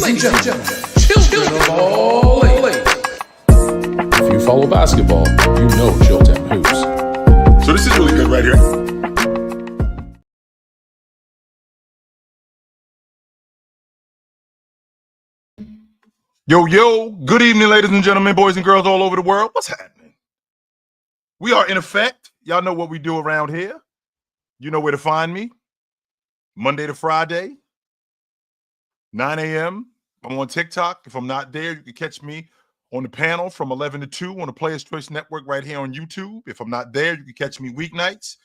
Ladies and gentlemen, children of all ages. If you follow basketball, you know Chilltown Hoops. So this is really good right here. Yo, good evening, ladies and gentlemen, boys and girls all over the world. What's happening? We are in effect. Y'all know what we do around here. You know where to find me. Monday to Friday, 9 a.m. I'm on TikTok. If I'm not there, you can catch me on the panel from 11 to 2 on the Players Choice Network right here on YouTube. If I'm not there, you can catch me weeknights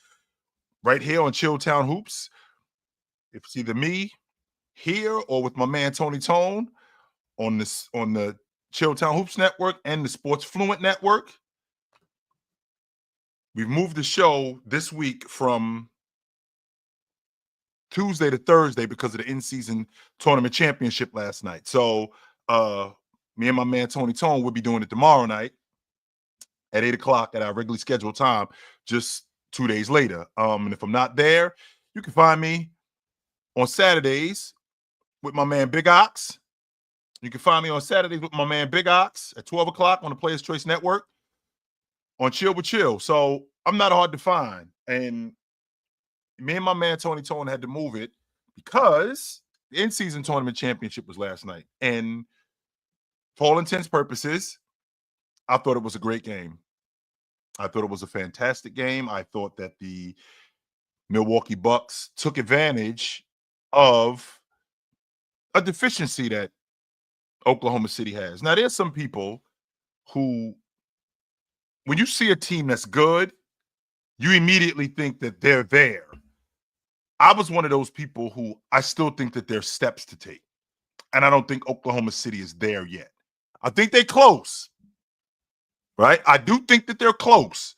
right here on Chilltown Hoops. If it's either me here or with my man Tony Tone on the Chilltown Hoops Network and the Sports Fluent Network. We've moved the show this week from Tuesday to Thursday because of the in-season tournament championship last night. So me and my man Tony Tone will be doing it tomorrow night at 8 o'clock at our regularly scheduled time, just 2 days later. And if I'm not there, you can find me on Saturdays with my man Big Ox. You can find me on Saturdays with my man Big Ox at 12 o'clock on the Players Choice Network on Chill with Chill. So I'm not hard to find. And me and my man Tony Tone had to move it because the in-season tournament championship was last night. And for all intents and purposes, I thought it was a great game. I thought it was a fantastic game. I thought that the Milwaukee Bucks took advantage of a deficiency that Oklahoma City has. Now, there's some people who, when you see a team that's good, you immediately think that they're there. I was one of those people who I still think that there's steps to take. And I don't think Oklahoma City is there yet. I think they're close, right? I do think that they're close.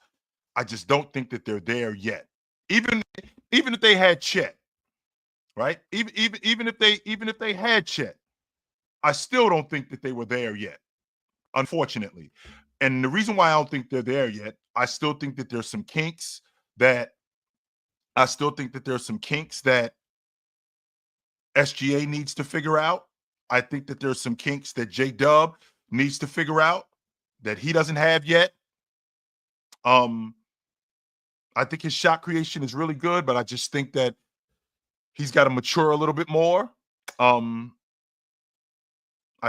I just don't think that they're there yet. Even if they had Chet, right? Even if they had Chet, I still don't think that they were there yet, unfortunately. And the reason why I don't think they're there yet, I still think that there's some kinks that SGA needs to figure out. I think that there's some kinks that J-Dub needs to figure out that he doesn't have yet. I think his shot creation is really good, but I just think that he's got to mature a little bit more. I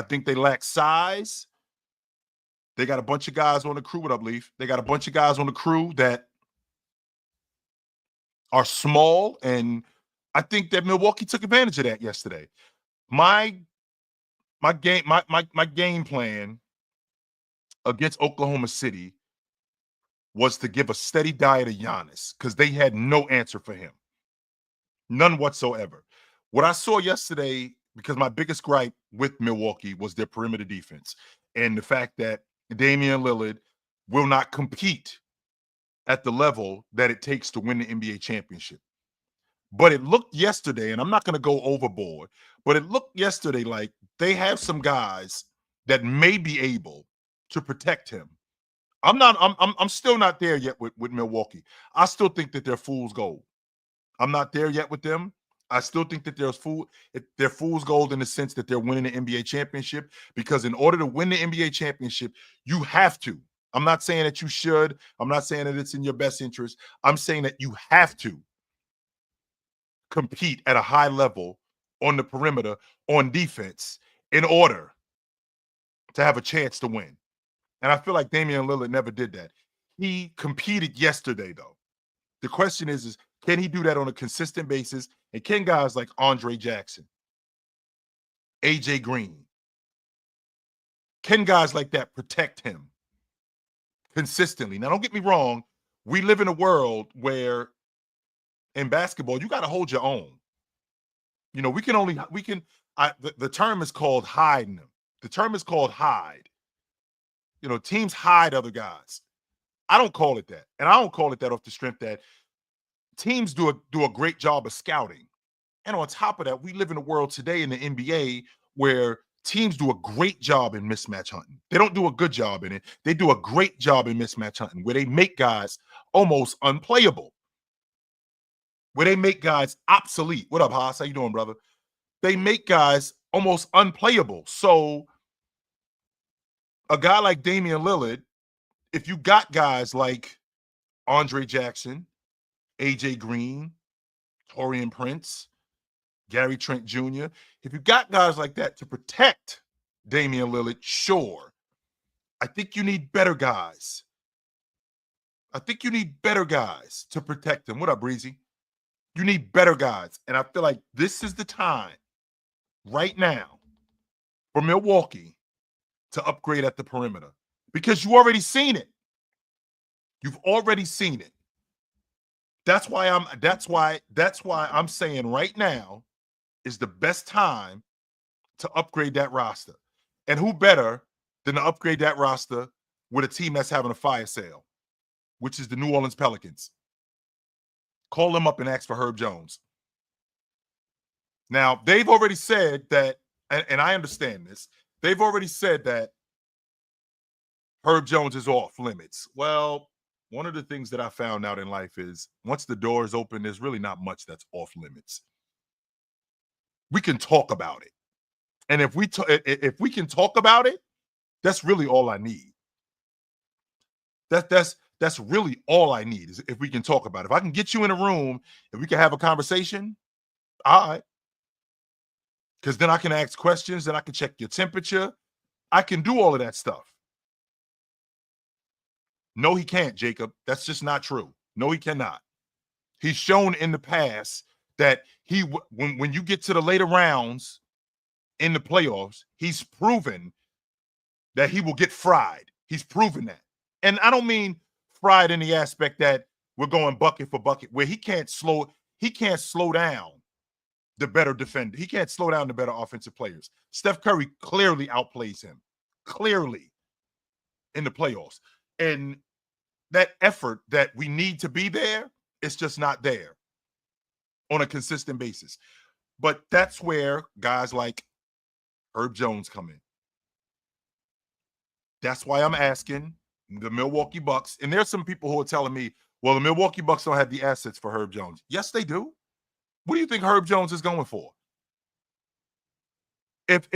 think they lack size. They got a bunch of guys on the crew. What up, Leaf? They got a bunch of guys on the crew that are small, and I think that Milwaukee took advantage of that yesterday. My game plan against Oklahoma City was to give a steady diet of Giannis because they had no answer for him. None whatsoever. What I saw yesterday, because my biggest gripe with Milwaukee was their perimeter defense and the fact that Damian Lillard will not compete at the level that it takes to win the NBA championship. But it looked yesterday, and I'm not going to go overboard, but it looked yesterday like they have some guys that may be able to protect him. I'm still not there yet with Milwaukee. I still think that they're fool's gold. I'm not there yet with them. I still think that they're fool's gold in the sense that they're winning the NBA championship, because in order to win the NBA championship, you have to. I'm not saying that you should. I'm not saying that it's in your best interest. I'm saying that you have to compete at a high level on the perimeter, on defense, in order to have a chance to win. And I feel like Damian Lillard never did that. He competed yesterday, though. The question is can he do that on a consistent basis? And can guys like Andre Jackson, AJ Green, can guys like that protect him consistently? Now, don't get me wrong. We live in a world where in basketball, you got to hold your own. You know, the term is called hiding them. The term is called hide. You know, teams hide other guys. I don't call it that. And I don't call it that off the strength that teams do a great job of scouting. And on top of that, we live in a world today in the NBA where teams do a great job in mismatch hunting. They don't do a good job in it. They do a great job in mismatch hunting where they make guys almost unplayable, where they make guys obsolete. What up, Haas? How you doing, brother? They make guys almost unplayable. So a guy like Damian Lillard, if you got guys like Andre Jackson, AJ Green, Taurean Prince, Gary Trent Jr., if you got guys like that to protect Damian Lillard, sure. I think you need better guys. I think you need better guys to protect him. What up, Breezy? You need better guys. And I feel like this is the time right now for Milwaukee to upgrade at the perimeter because you already seen it. You've already seen it. That's why I'm saying right now is the best time to upgrade that roster. And who better than to upgrade that roster with a team that's having a fire sale, which is the New Orleans Pelicans. Call them up and ask for Herb Jones. Now, they've already said that, and I understand this, they've already said that Herb Jones is off limits. Well, one of the things that I found out in life is once the door is open, there's really not much that's off limits. We can talk about it. And if we can talk about it, that's really all I need. That's really all I need is if we can talk about it. If I can get you in a room and we can have a conversation, all right. Because then I can ask questions, then I can check your temperature. I can do all of that stuff. No, he can't, Jacob. That's just not true. No, he cannot. He's shown in the past that when you get to the later rounds in the playoffs, he's proven that he will get fried. He's proven that. And I don't mean fried in the aspect that we're going bucket for bucket, where he can't slow down the better defender. He can't slow down the better offensive players. Steph Curry clearly outplays him. Clearly in the playoffs. And that effort that we need to be there, it's just not there on a consistent basis. But that's where guys like Herb Jones come in. That's why I'm asking the Milwaukee Bucks. And there's some people who are telling me, well, the Milwaukee Bucks don't have the assets for Herb Jones. Yes, they do. What do you think Herb Jones is going for? If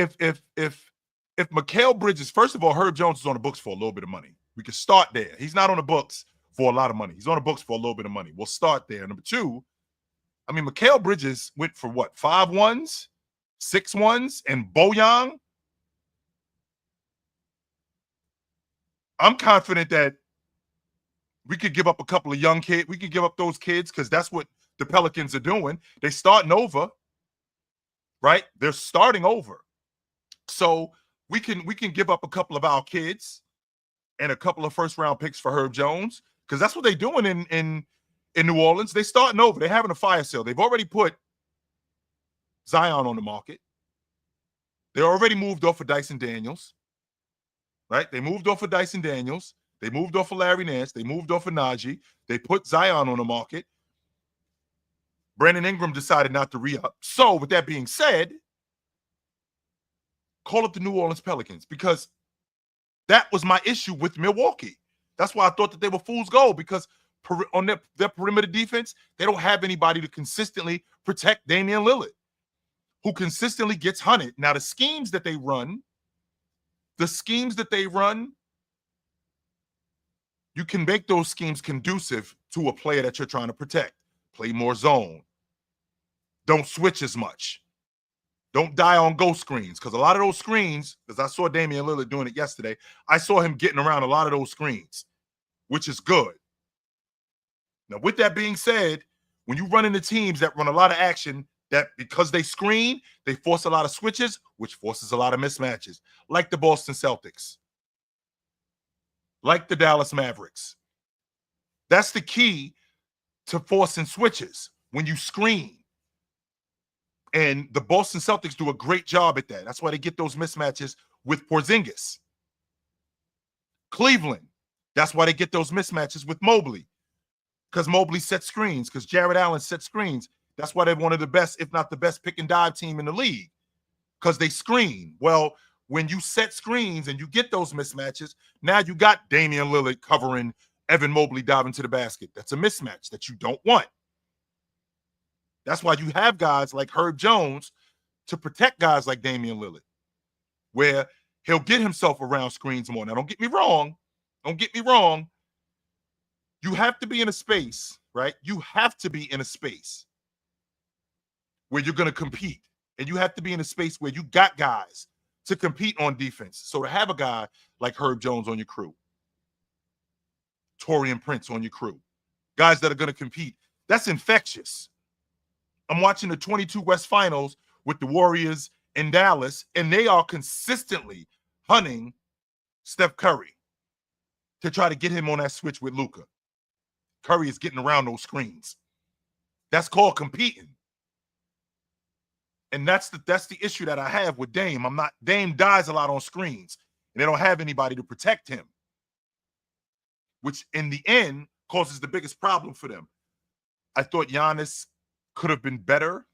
Mikal Bridges, first of all, Herb Jones is on the books for a little bit of money. We can start there. He's not on the books for a lot of money. He's on the books for a little bit of money. We'll start there. Number two, I mean, Mikal Bridges went for what? 5 1s, 6 1s, and Bojan. I'm confident that we could give up a couple of young kids. We could give up those kids because that's what the Pelicans are doing. They're starting over, right? They're starting over. So we can give up a couple of our kids and a couple of first-round picks for Herb Jones because that's what they're doing in New Orleans. They're starting over. They're having a fire sale. They've already put Zion on the market. They already moved off of Dyson Daniels, right? They moved off of Dyson Daniels. They moved off of Larry Nance. They moved off of Najee. They put Zion on the market. Brandon Ingram decided not to re-up. So with that being said, call up the New Orleans Pelicans because that was my issue with Milwaukee. That's why I thought that they were fool's gold because on their perimeter defense, they don't have anybody to consistently protect Damian Lillard, who consistently gets hunted. Now, the schemes that they run, you can make those schemes conducive to a player that you're trying to protect. Play more zone. Don't switch as much. Don't die on ghost screens because a lot of those screens, because I saw Damian Lillard doing it yesterday, I saw him getting around a lot of those screens, which is good. Now, with that being said, when you run into teams that run a lot of action, that because they screen, they force a lot of switches, which forces a lot of mismatches, like the Boston Celtics, like the Dallas Mavericks. That's the key to forcing switches when you screen. And the Boston Celtics do a great job at that. That's why they get those mismatches with Porzingis. Cleveland, that's why they get those mismatches with Mobley. Because Mobley set screens, because Jared Allen set screens. That's why they're one of the best, if not the best, pick and dive team in the league. Because they screen. Well, when you set screens and you get those mismatches, now you got Damian Lillard covering Evan Mobley diving to the basket. That's a mismatch that you don't want. That's why you have guys like Herb Jones to protect guys like Damian Lillard, where he'll get himself around screens more. Now, don't get me wrong. Don't get me wrong. You have to be in a space, right? You have to be in a space where you're going to compete. And you have to be in a space where you got guys to compete on defense. So to have a guy like Herb Jones on your crew, Taurean Prince on your crew, guys that are going to compete, that's infectious. I'm watching the 22 West Finals with the Warriors in Dallas, and they are consistently hunting Steph Curry to try to get him on that switch with Luka. Curry is getting around those screens. That's called competing. And that's the issue that I have with Dame. Dame dies a lot on screens, and they don't have anybody to protect him, which in the end causes the biggest problem for them. I thought Giannis could have been better.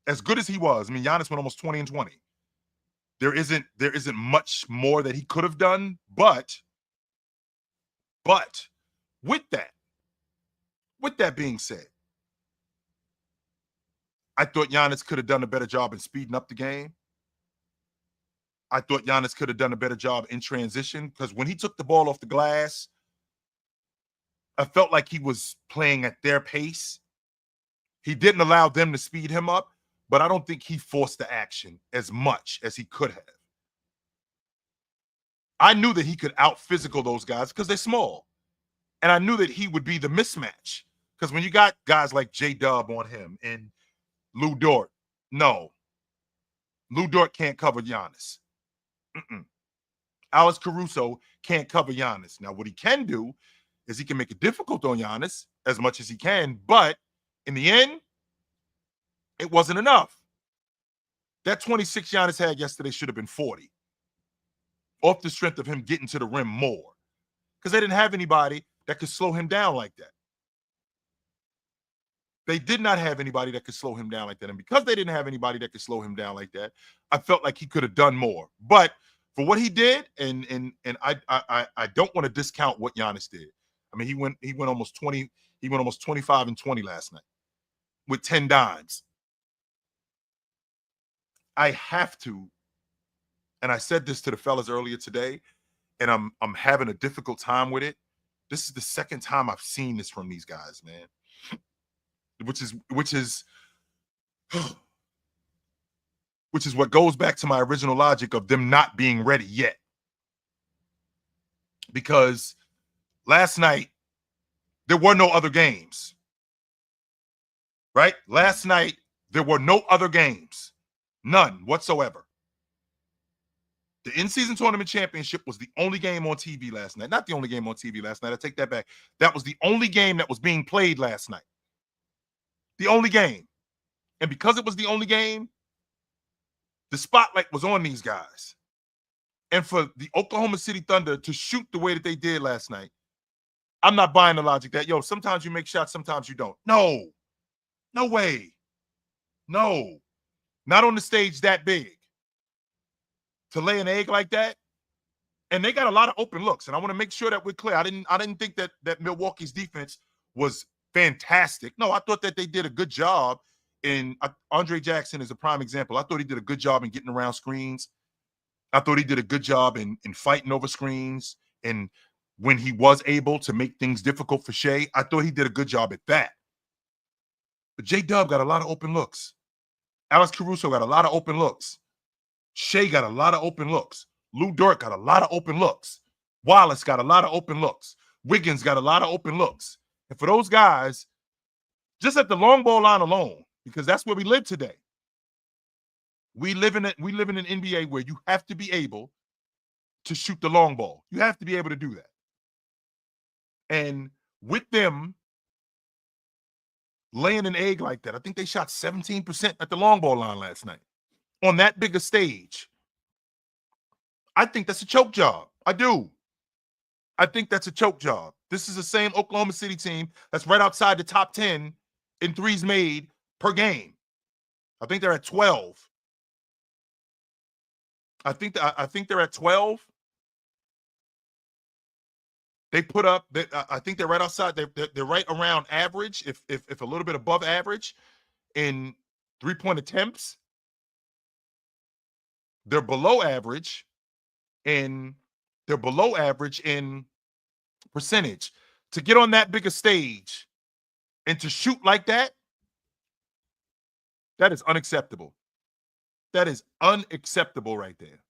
As good as he was, I mean, Giannis went almost 20 and 20. There isn't much more that he could have done, but with that being said, I thought Giannis could have done a better job in speeding up the game. I thought Giannis could have done a better job in transition, because when he took the ball off the glass, I felt like he was playing at their pace. He didn't allow them to speed him up, but I don't think he forced the action as much as he could have. I knew that he could out-physical those guys because they're small. And I knew that he would be the mismatch, because when you got guys like J-Dub on him and Lou Dort, no. Lou Dort can't cover Giannis. Alex Caruso can't cover Giannis. Now, what he can do is he can make it difficult on Giannis as much as he can, but in the end, it wasn't enough. That 26 Giannis had yesterday should have been 40, off the strength of him getting to the rim more, because they didn't have anybody that could slow him down like that. They did not have anybody that could slow him down like that. And because they didn't have anybody that could slow him down like that, I felt like he could have done more. But for what he did, and I don't want to discount what Giannis did. I mean, he went almost 20, he went almost 25 and 20 last night with 10 dimes. I have to, and I said this to the fellas earlier today, and I'm having a difficult time with it. This is the second time I've seen this from these guys, man. Which is what goes back to my original logic of them not being ready yet. Because last night, there were no other games. Right? Last night, there were no other games. None whatsoever. The in-season tournament championship was the only game on TV last night. Not the only game on TV last night. I take that back. That was the only game that was being played last night. The only game. And because it was the only game, the spotlight was on these guys. And for the Oklahoma City Thunder to shoot the way that they did last night, I'm not buying the logic that, sometimes you make shots, sometimes you don't. No. No way. No. Not on the stage that big. To lay an egg like that. And they got a lot of open looks. And I want to make sure that we're clear. I didn't think that Milwaukee's defense was fantastic. No, I thought that they did a good job. And Andre Jackson is a prime example. I thought he did a good job in getting around screens. I thought he did a good job in fighting over screens. And when he was able to make things difficult for Shai, I thought he did a good job at that. But J-Dub got a lot of open looks. Alex Caruso got a lot of open looks. Shai got a lot of open looks. Lou Dort got a lot of open looks. Wallace got a lot of open looks. Wiggins got a lot of open looks. And for those guys, just at the long ball line alone, because that's where we live today. We live in an NBA where you have to be able to shoot the long ball. You have to be able to do that. And with them laying an egg like that, I think they shot 17% at the long ball line last night on that bigger stage. I think that's a choke job. I do. I think that's a choke job. This is the same Oklahoma City team that's right outside the top 10 in threes made per game. I think they're at 12. I think they're at 12. They put up. I think they're right outside. They're right around average, if a little bit above average, in 3-point attempts. They're below average in percentage. To get on that big a stage and to shoot like that, that is unacceptable. That is unacceptable right there.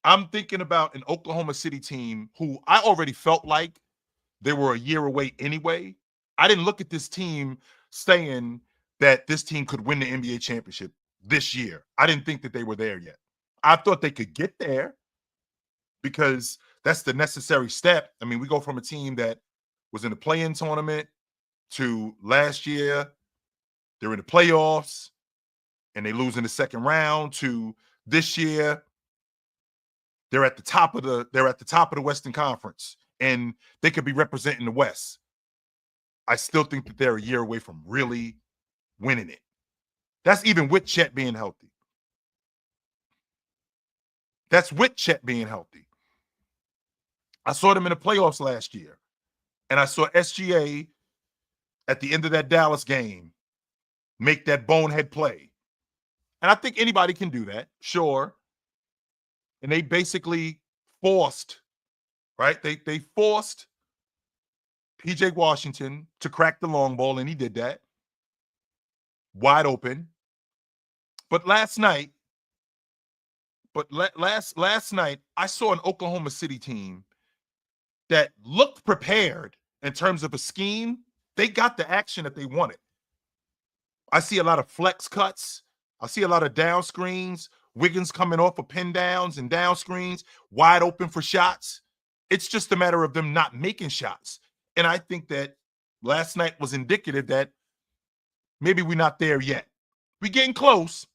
I'm thinking about an Oklahoma City team who I already felt like they were a year away anyway. I didn't look at this team saying that this team could win the NBA championship this year. I didn't think that they were there yet. I thought they could get there because that's the necessary step. I mean, we go from a team that was in the play-in tournament to last year, they're in the playoffs and they lose in the second round, to this year, they're at the top of the Western Conference and they could be representing the West. I still think that they're a year away from really winning it. That's even with Chet being healthy. That's with Chet being healthy. I saw them in the playoffs last year, and I saw SGA at the end of that Dallas game make that bonehead play. And I think anybody can do that, sure. And they basically forced, right? They forced PJ Washington to crack the long ball, and he did that. Wide open. But last night, last night, I saw an Oklahoma City team that looked prepared in terms of a scheme. They got the action that they wanted. I see a lot of flex cuts. I see a lot of down screens. Wiggins coming off of pin downs and down screens, wide open for shots. It's just a matter of them not making shots. And I think that last night was indicative that maybe we're not there yet. We're getting close.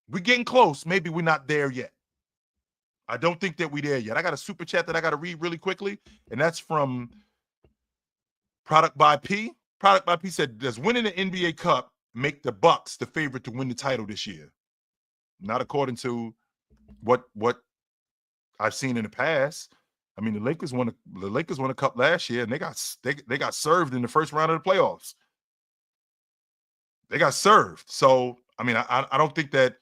We're getting close. Maybe we're not there yet. I don't think that we're there yet. I got a super chat that I got to read really quickly, and that's from Product by P. Product by P said, does winning the NBA Cup make the Bucks the favorite to win the title this year? Not according to what I've seen in the past. I mean, the Lakers won a cup last year, and they got served in the first round of the playoffs. They got served. So, I mean, I don't think that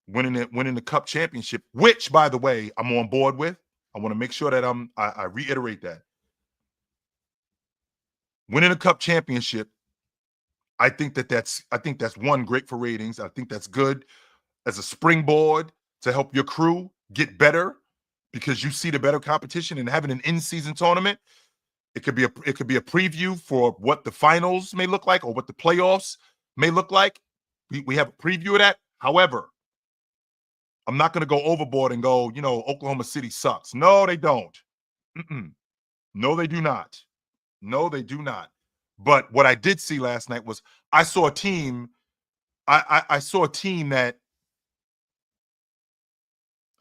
winning the cup championship, which, by the way, I'm on board with. I want to make sure that I reiterate that. Winning a cup championship, I think that's one, great for ratings. I think that's good as a springboard to help your crew get better because you see the better competition, and having an in-season tournament, it could be a preview for what the finals may look like or what the playoffs may look like. We have a preview of that. However, I'm not going to go overboard and go, Oklahoma City sucks. No, they don't. No, they do not. No, they do not. But what I did see last night was I saw a team. I saw a team that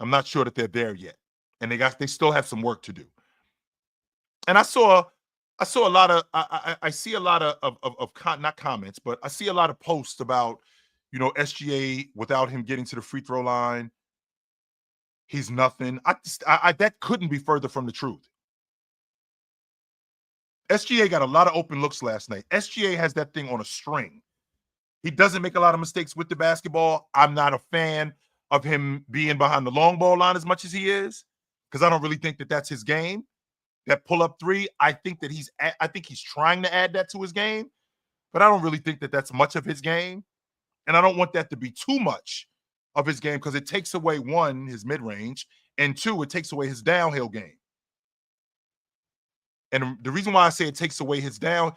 I'm not sure that they're there yet, and they still have some work to do. And I saw a lot of I see a lot of not comments, but I see a lot of posts about SGA without him getting to the free throw line. He's nothing. That couldn't be further from the truth. SGA got a lot of open looks last night. SGA has that thing on a string. He doesn't make a lot of mistakes with the basketball. I'm not a fan of him being behind the long ball line as much as he is, because I don't really think that that's his game. That pull-up three, I think he's trying to add that to his game, but I don't really think that that's much of his game. And I don't want that to be too much of his game because it takes away, one, his mid-range, and two, it takes away his downhill game. And the reason why I say it takes away his downhill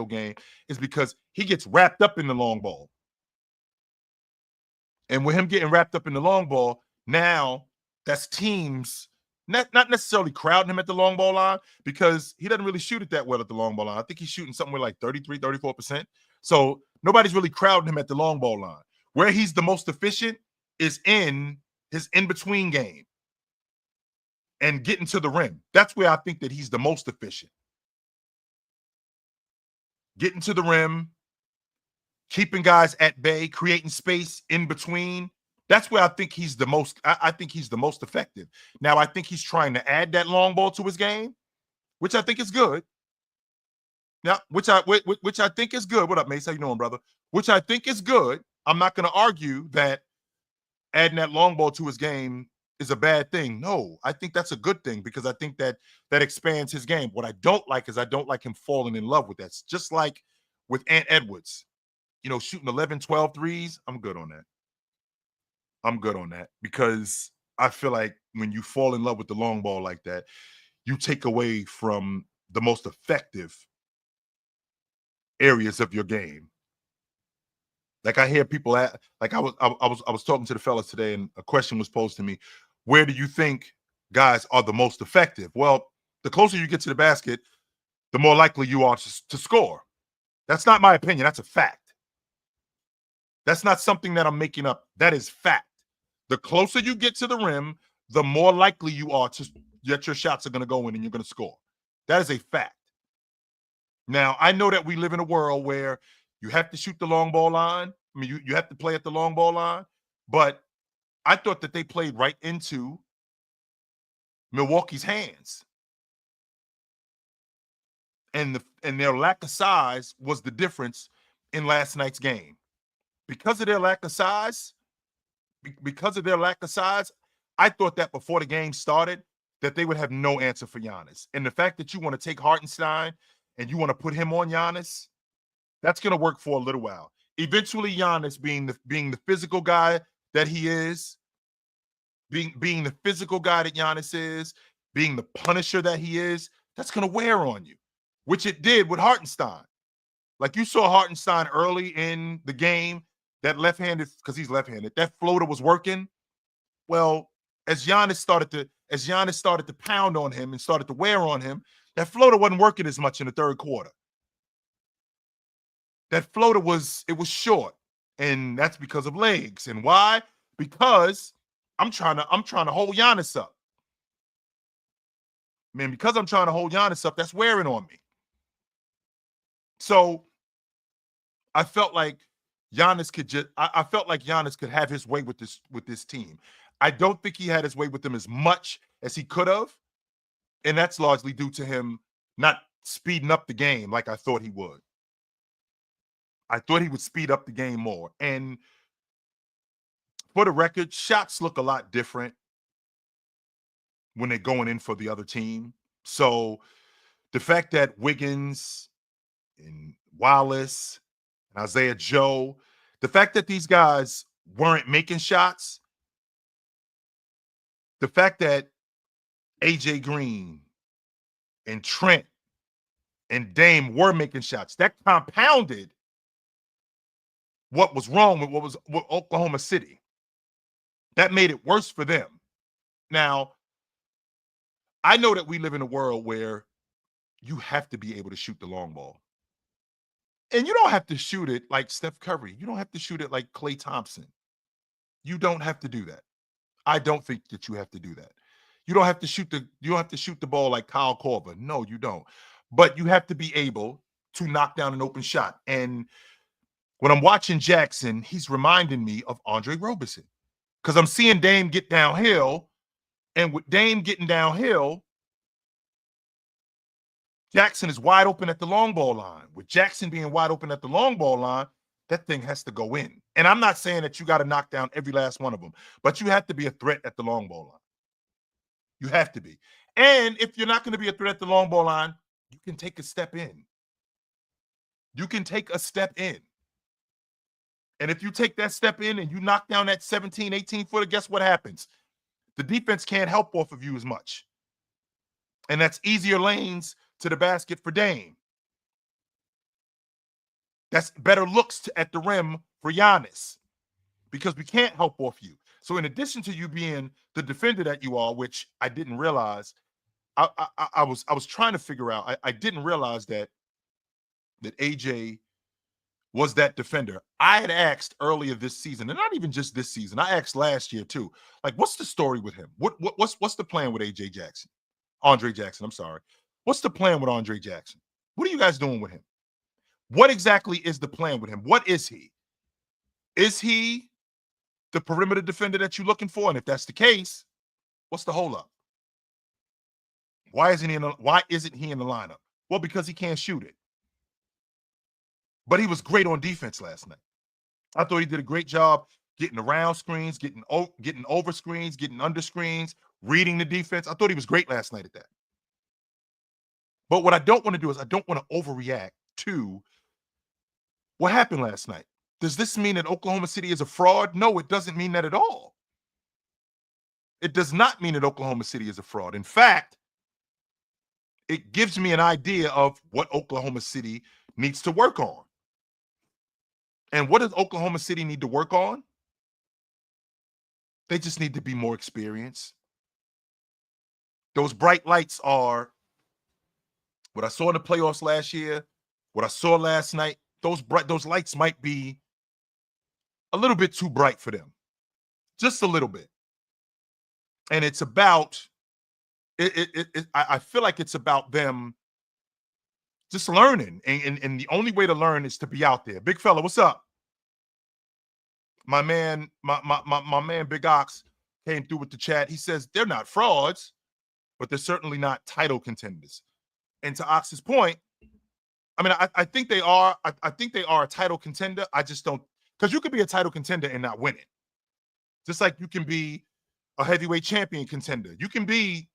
game is because he gets wrapped up in the long ball. And with him getting wrapped up in the long ball, now that's teams not necessarily crowding him at the long ball line, because he doesn't really shoot it that well at the long ball line. I think he's shooting somewhere like 33, 34%. So nobody's really crowding him at the long ball line. Where he's the most efficient is in his in-between game and getting to the rim. That's where I think that he's the most efficient. Getting to the rim, keeping guys at bay, creating space in between. That's where I think he's the most. I think he's the most effective. Now, I think he's trying to add that long ball to his game, which I think is good. Now, which I think is good. What up, Mace? How you doing, brother? Which I think is good. I'm not going to argue that adding that long ball to his game is a bad thing. No, I think that's a good thing because I think that expands his game. What I don't like is I don't like him falling in love with that. It's just like with Ant Edwards, shooting 11, 12 threes. I'm good on that. I'm good on that because I feel like when you fall in love with the long ball like that, you take away from the most effective areas of your game. Like I hear people like I was talking to the fellas today, and a question was posed to me: where do you think guys are the most effective? Well, the closer you get to the basket, the more likely you are to score. That's not my opinion. That's a fact. That's not something that I'm making up. That is fact. The closer you get to the rim, the more likely you are that your shots are going to go in and you're going to score. That is a fact. Now, I know that we live in a world where you have to shoot the long ball line. I mean, you have to play at the long ball line. But I thought that they played right into Milwaukee's hands. And their lack of size was the difference in last night's game. Because of their lack of size, I thought that before the game started, that they would have no answer for Giannis. And the fact that you want to take Hartenstein and you want to put him on Giannis, that's going to work for a little while. Eventually, Giannis being the physical guy that he is, being the physical guy that Giannis is, being the punisher that he is, that's going to wear on you, which it did with Hartenstein. Like you saw Hartenstein early in the game, that left-handed, because he's left-handed, that floater was working. Well, as Giannis started to pound on him and started to wear on him, that floater wasn't working as much in the third quarter. That floater was short, and that's because of legs. And why? Because I'm trying to hold Giannis up. Man, because I'm trying to hold Giannis up, that's wearing on me. So I felt like Giannis could have his way with this team. I don't think he had his way with them as much as he could have, and that's largely due to him not speeding up the game like I thought he would. I thought he would speed up the game more. And for the record, shots look a lot different when they're going in for the other team. So the fact that Wiggins and Wallace and Isaiah Joe, the fact that these guys weren't making shots, the fact that AJ Green and Trent and Dame were making shots, that compounded what was wrong with Oklahoma City. That made it worse for them. Now, I know that we live in a world where you have to be able to shoot the long ball. And you don't have to shoot it like Steph Curry. You don't have to shoot it like Klay Thompson. You don't have to do that. I don't think that you have to do that. You don't have to shoot the ball like Kyle Korver. No, you don't. But you have to be able to knock down an open shot. And when I'm watching Jackson, he's reminding me of Andre Roberson. Because I'm seeing Dame get downhill, and with Dame getting downhill, Jackson is wide open at the long ball line. With Jackson being wide open at the long ball line, that thing has to go in. And I'm not saying that you got to knock down every last one of them, but you have to be a threat at the long ball line. You have to be. And if you're not going to be a threat at the long ball line, you can take a step in. You can take a step in. And if you take that step in and you knock down that 17, 18-footer, guess what happens? The defense can't help off of you as much. And that's easier lanes to the basket for Dame. That's better looks at the rim for Giannis because we can't help off you. So in addition to you being the defender that you are, which I didn't realize, I was trying to figure out. I didn't realize that AJ was that defender. I had asked earlier this season, and not even just this season. I asked last year too. Like, what's the story with him? What's the plan with AJ Jackson? Andre Jackson, I'm sorry. What's the plan with Andre Jackson? What are you guys doing with him? What exactly is the plan with him? What is he? Is he the perimeter defender that you're looking for? And if that's the case, what's the holdup? Why isn't he in the lineup? Well, because he can't shoot it. But he was great on defense last night. I thought he did a great job getting around screens, getting over screens, getting under screens, reading the defense. I thought he was great last night at that. But what I don't want to do is I don't want to overreact to what happened last night. Does this mean that Oklahoma City is a fraud? No, it doesn't mean that at all. It does not mean that Oklahoma City is a fraud. In fact, it gives me an idea of what Oklahoma City needs to work on. And what does Oklahoma City need to work on? They just need to be more experienced. Those bright lights are what I saw in the playoffs last year, what I saw last night. Those lights might be a little bit too bright for them, just a little bit. And it's about I feel like it's about them just learning, and the only way to learn is to be out there. Big fella, what's up? My man Big Ox came through with the chat. He says they're not frauds, but they're certainly not title contenders. And to Ox's point, I mean, I think they are. I think they are a title contender. I just don't, because you could be a title contender and not win it. Just like you can be a heavyweight champion contender. You can be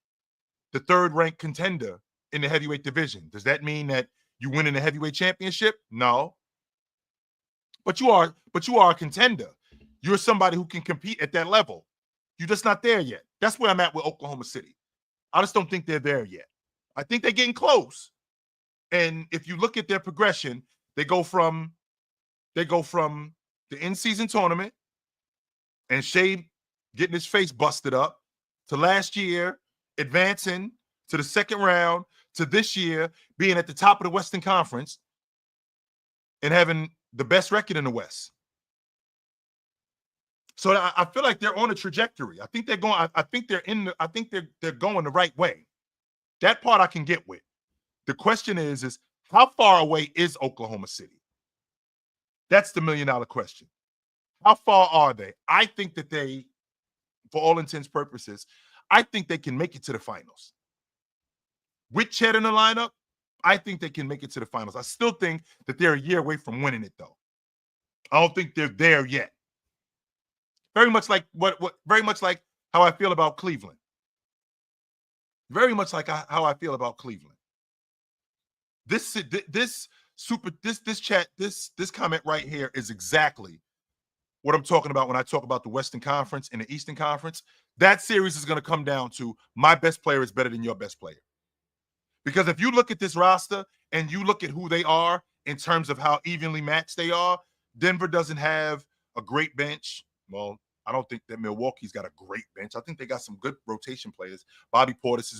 the third-ranked contender in the heavyweight division. Does that mean that you win in the heavyweight championship? No. But you are a contender. You're somebody who can compete at that level. You're just not there yet. That's where I'm at with Oklahoma City. I just don't think they're there yet. I think they're getting close. And if you look at their progression, they go from the in-season tournament and Shai getting his face busted up to last year advancing to the second round to this year being at the top of the Western Conference and having the best record in the West. So I feel like they're on a trajectory. I think they're going. I think they're going the right way. That part I can get with. The question is how far away is Oklahoma City? That's the $1 million question. How far are they? I think that they, for all intents and purposes, I think they can make it to the finals. With Chet in the lineup, I think they can make it to the finals. I still think that they're a year away from winning it, though. I don't think they're there yet. Very much like very much like how I feel about Cleveland. Very much like how I feel about Cleveland. This comment right here is exactly what I'm talking about when I talk about the Western Conference and the Eastern Conference. That series is going to come down to my best player is better than your best player. Because if you look at this roster and you look at who they are in terms of how evenly matched they are, Denver doesn't have a great bench. Well, I don't think that Milwaukee's got a great bench. I think they got some good rotation players. Bobby Portis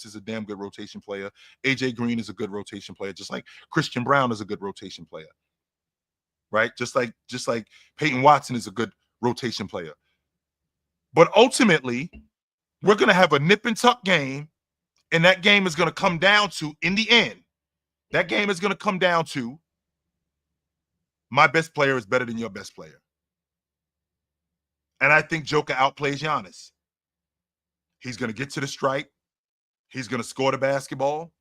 is a damn good rotation player. AJ Green is a good rotation player, just like Christian Brown is a good rotation player. Right? Just like Peyton Watson is a good rotation player. But ultimately, we're going to have a nip and tuck game, and that game is going to come down to, in the end, that game is going to come down to my best player is better than your best player. And I think Joker outplays Giannis. He's going to get to the stripe. He's going to score the basketball.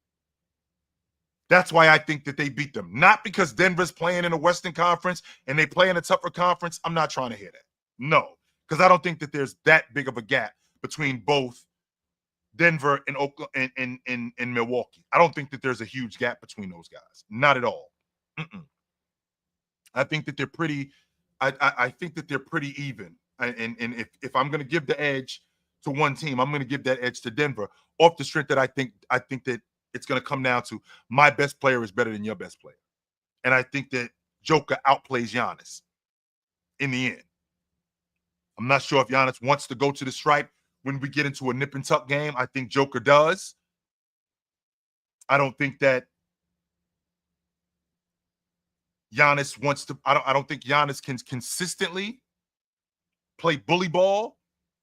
That's why I think that they beat them. Not because Denver's playing in the Western Conference and they play in a tougher conference. I'm not trying to hear that. No, because I don't think that there's that big of a gap between both Denver and Oklahoma and Milwaukee. I don't think that there's a huge gap between those guys. Not at all. I think that they're pretty. I think that they're pretty even. And if I'm going to give the edge to one team, I'm going to give that edge to Denver off the strength that I think that it's going to come down to my best player is better than your best player. And I think that Joker outplays Giannis in the end. I'm not sure if Giannis wants to go to the stripe when we get into a nip and tuck game. I think Joker does. I don't think that Giannis wants to. I don't think Giannis can consistently play bully ball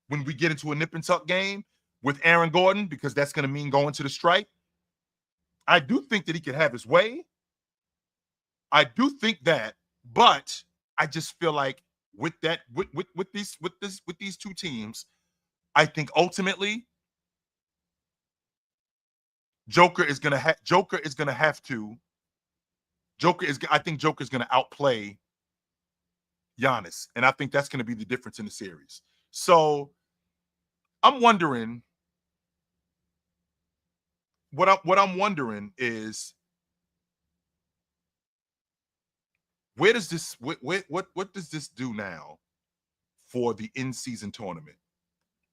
when we get into a nip and tuck game with Aaron Gordon, because that's going to mean going to the stripe. I do think that he could have his way. I do think that, but I just feel like with these two teams, I think ultimately Joker is gonna have to I think Joker's going to outplay Giannis, and I think that's going to be the difference in the series. So I'm wondering what I'm wondering is where does this what does this do now for the in-season tournament?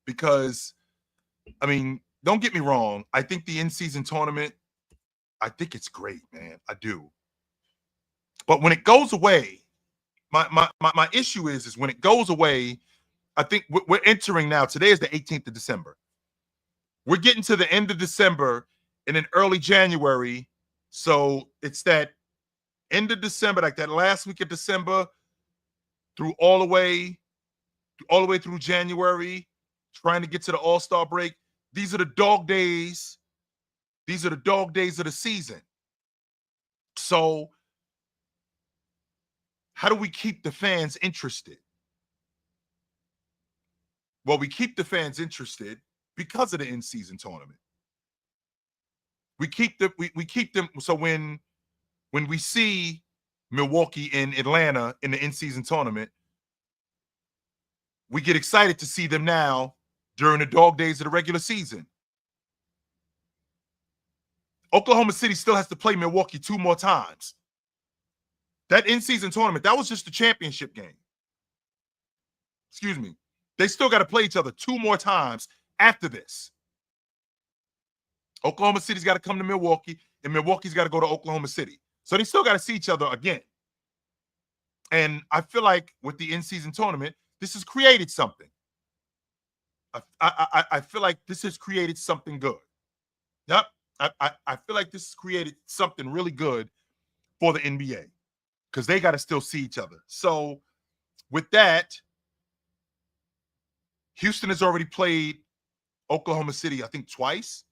Because I mean, don't get me wrong, I think the in-season tournament, I think it's great, man. I do. But when it goes away, my issue is when it goes away, I think we're entering now. Today is the 18th of December. We're getting to the end of December and then early January. So it's that end of December, like that last week of December, through all the way through January, trying to get to the All-Star break. These are the dog days. These are the dog days of the season. So how do we keep the fans interested? Well, we keep the fans interested because of the in-season tournament. We keep them. So when we see Milwaukee and Atlanta in the in-season tournament, we get excited to see them now during the dog days of the regular season. Oklahoma City still has to play Milwaukee 2 more times. That in-season tournament, that was just the championship game. Excuse me. They still got to play each other 2 more times after this. Oklahoma City's got to come to Milwaukee, and Milwaukee's got to go to Oklahoma City. So they still got to see each other again. And I feel like with the in-season tournament, this has created something. I feel like this has created something good. Yep. I feel like this has created something really good for the NBA because they got to still see each other. So with that, Houston has already played Oklahoma City, I think, twice.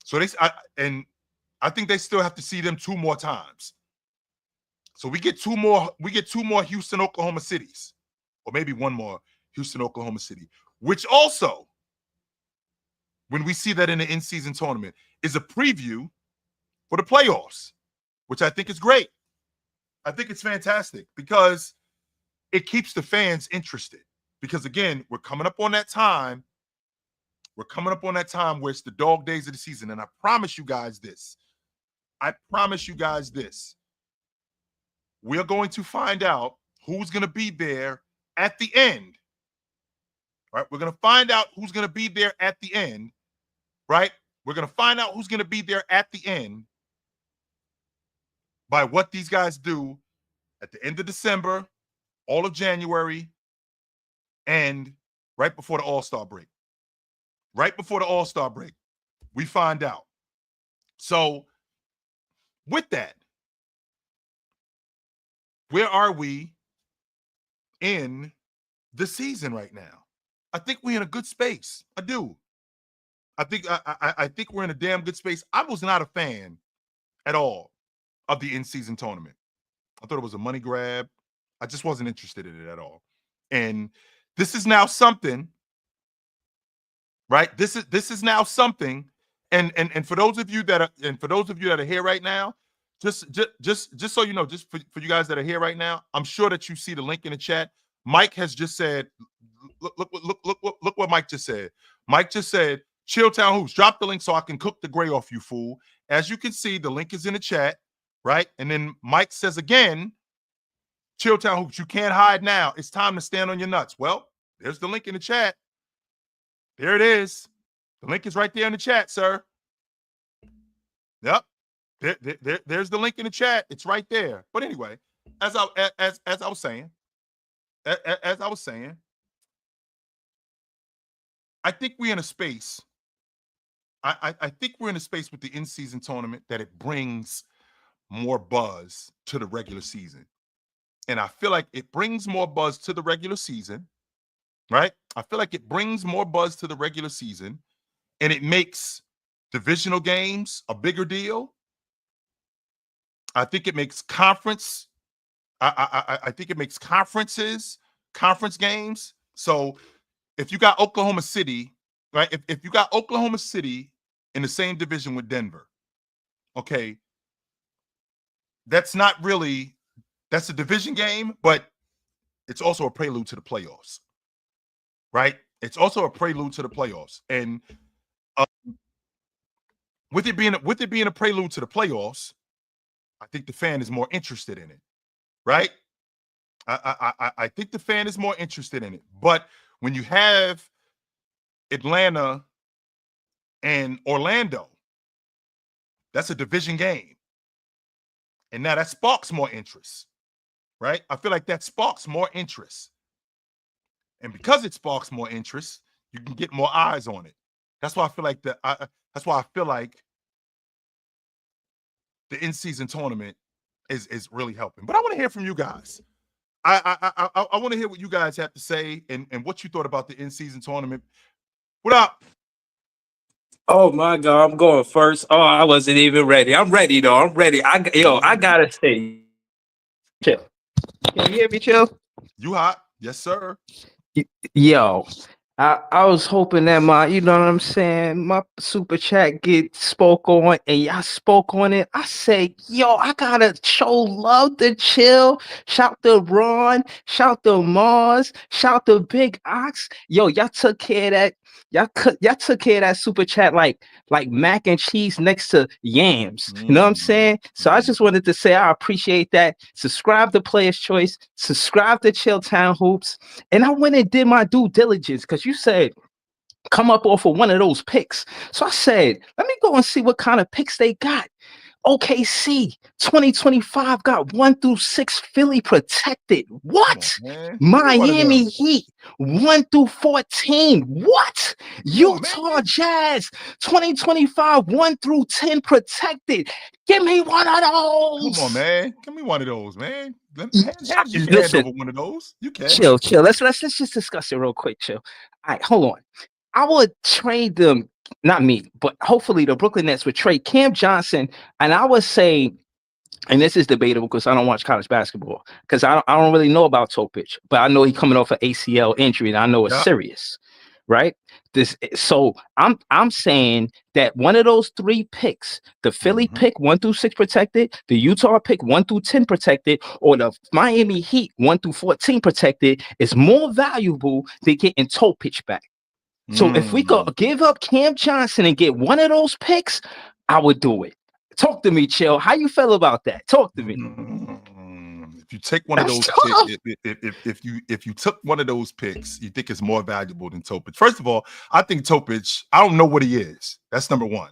So I think they still have to see them 2 more times. So we get 2 more. We get 2 more Houston, Oklahoma Cities, or maybe 1 more Houston, Oklahoma City, which also, when we see that in the in-season tournament, is a preview for the playoffs, which I think is great. I think it's fantastic because it keeps the fans interested. Because again, we're coming up on that time. We're coming up on that time where it's the dog days of the season. And I promise you guys this. We're going to find out who's going to be there at the end. Right? We're going to find out who's going to be there at the end. Right? We're going to find out who's going to be there at the end by what these guys do at the end of December, all of January, and right before the All-Star break. Right before the All-Star break, we find out. So with that, where are we in the season right now? I think we're in a good space. I do. I think we're in a damn good space. I was not a fan at all of the in-season tournament. I thought it was a money grab. I just wasn't interested in it at all. And this is now something, right? This is now something. And for those of you that are here right now, just so you know, just for you guys that are here right now, I'm sure that you see the link in the chat. Mike has just said, look what Mike just said. Mike just said, Chilltown Hoops, drop the link so I can cook the gray off you, fool. As you can see, the link is in the chat, right? And then Mike says again, Chilltown Hoops, you can't hide now. It's time to stand on your nuts. Well, there's the link in the chat. There it is. The link is right there in the chat, sir. Yep. There's the link in the chat. It's right there. But anyway, as I was saying, I think we're in a space. I think we're in a space with the in-season tournament that it brings more buzz to the regular season. And I feel like it brings more buzz to the regular season, right? I feel like it brings more buzz to the regular season, and it makes divisional games a bigger deal. I think it makes conference. I think it makes conference games. So if you got Oklahoma City, right? If you got Oklahoma City in the same division with Denver, okay, that's not really, that's a division game, but it's also a prelude to the playoffs, right? It's also a prelude to the playoffs, and uh, with it being a prelude to the playoffs, I think the fan is more interested in it, right? I think the fan is more interested in it. But when you have Atlanta and Orlando, that's a division game, and now that sparks more interest, right? I feel like that sparks more interest, and because it sparks more interest, you can get more eyes on it. That's why I feel like that's why I feel like the in-season tournament is really helping. But I want to hear from you guys. I want to hear what you guys have to say and what you thought about the in-season tournament. What up? Oh my God, I'm going first. Oh, I wasn't even ready. I'm ready though. I'm ready. I gotta say, chill. Can you hear me, chill? You hot? Yes, sir. Yo, I was hoping that you know what I'm saying, my super chat get spoke on and y'all spoke on it. I say, yo, I gotta show love to Chill. Shout to Ron, shout to Mars, shout to Big Ox. Yo, y'all took care of that. Y'all took care of that super chat like mac and cheese next to yams. You know what I'm saying? So I just wanted to say I appreciate that. Subscribe to Player's Choice, subscribe to Chill Town Hoops. And I went and did my due diligence because you said come up off of one of those picks. So I said, let me go and see what kind of picks they got. OKC 2025 got 1 through 6 Philly protected. What? On, Miami Heat 1 through 14. What? Utah Jazz 2025 1 through 10 protected. Give me one of those. Come on, man. Give me one of those, man. You can hand over one of those. You can. Chill. Let's just discuss it real quick. Chill. All right, hold on. I would trade them, not me, but hopefully the Brooklyn Nets would trade Cam Johnson, and I would say, and this is debatable because I don't watch college basketball, because I don't really know about Topic, but I know he's coming off an ACL injury, and I know it's serious, right? So I'm saying that one of those 3 picks, the Philly pick 1 through 6 protected, the Utah pick 1 through 10 protected, or the Miami Heat 1 through 14 protected, is more valuable than getting Topic back. So if we could give up Cam Johnson and get one of those picks, I would do it. Talk to me, Chill. How you feel about that? Talk to me. If you take one of those picks, if you took one of those picks, you think it's more valuable than Topic. First of all, I think Topic, I don't know what he is. That's number one.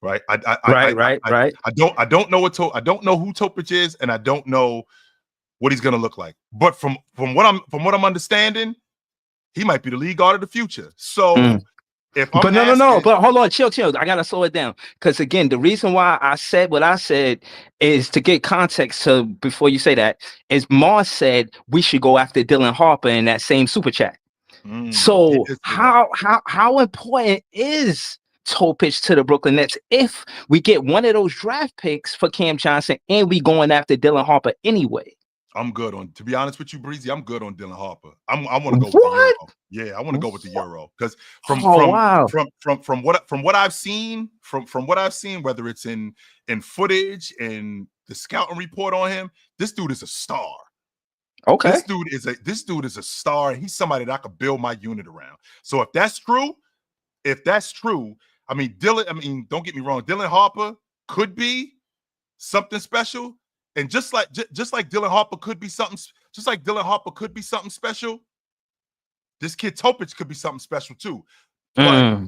Right. Right. I don't know I don't know who Topic is, and I don't know what he's gonna look like. But from what I'm understanding, he might be the league guard of the future. So if I'm no, but hold on, chill. I gotta slow it down. Because again, the reason why I said what I said is to get context. So before you say that, is Mars said we should go after Dylan Harper in that same super chat. So how important is Topic to the Brooklyn Nets if we get one of those draft picks for Cam Johnson and we going after Dylan Harper anyway? I'm good on, to be honest with you, Breezy, I'm good on Dylan Harper. I want to go with the Euro. Yeah, I want to go with the Euro because from what I've seen, whether it's in footage and the scouting report on him, this dude is a star. Okay. This dude is a star, and he's somebody that I could build my unit around. So if that's true, I mean, don't get me wrong, Dylan Harper could be something special. And just like Dylan Harper could be something, special, this kid Topic could be something special too. But